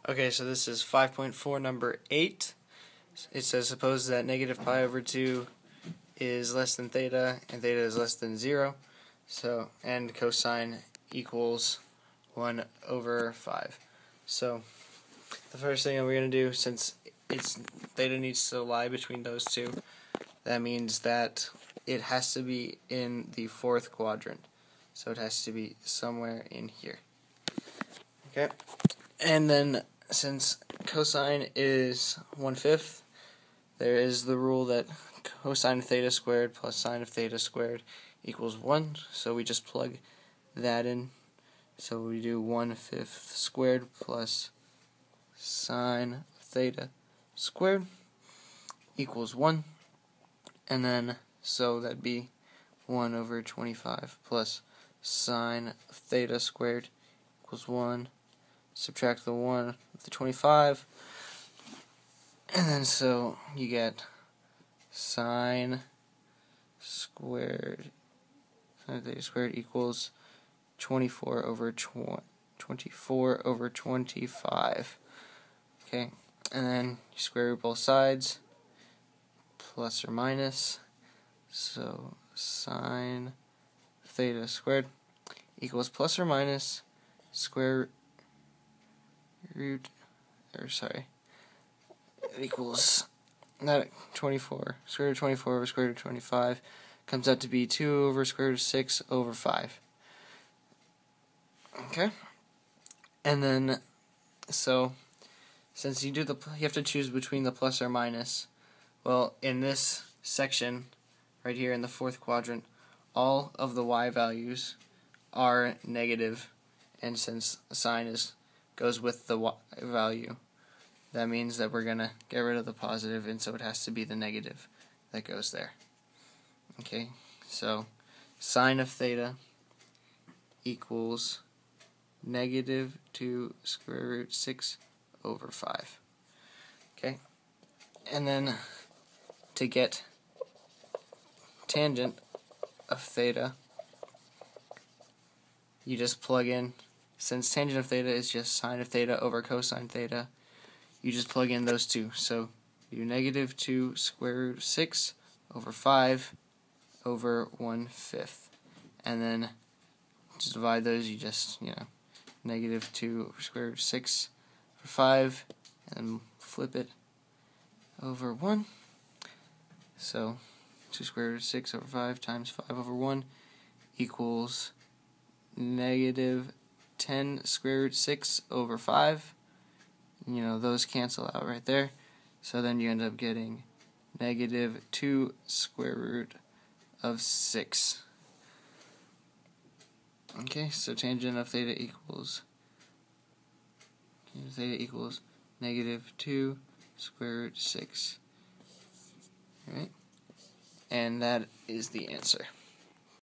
Okay, so this is 5.4 number 8. It says suppose that negative pi over 2 is less than theta and theta is less than 0. So, and cosine equals 1 over 5. So the first thing we're going to do, since theta needs to lie between those two, that means that it has to be in the fourth quadrant. So it has to be somewhere in here. Okay, and then since cosine is 1/5, there is the rule that cosine of theta squared plus sine of theta squared equals 1. So we just plug that in. So we do 1/5 squared plus sine of theta squared equals 1. And then, so that'd be 1 over 25 plus sine of theta squared equals 1. Subtract the 1 with the 25. And then so you get sine squared, sine of theta squared equals 24 over 25. Okay, and then you square root both sides, plus or minus. So sine theta squared equals plus or minus square root, it equals not 24. Square root of 24 over square root of 25 comes out to be 2 over square root of 6 over 5. Okay, and then so since you have to choose between the plus or minus. Well, in this section right here in the fourth quadrant, all of the y values are negative, and since the sign goes with the y value, that means that we're gonna get rid of the positive, and so it has to be the negative that goes there. Okay, so sine of theta equals negative 2 square root 6 over 5. Okay, and then to get tangent of theta, you just plug in, since tangent of theta is just sine of theta over cosine theta, you just plug in those two. So you do negative 2 square root 6 over 5 over 1/5. And then to divide those, you just, negative 2 square root 6 over 5, and then flip it over 1. So 2 square root 6 over 5 times 5 over 1 equals negative 10 square root 6 over 5. Those cancel out right there. So then you end up getting negative 2 square root of 6. Okay, so tangent of theta equals negative 2 square root 6. Alright? And that is the answer.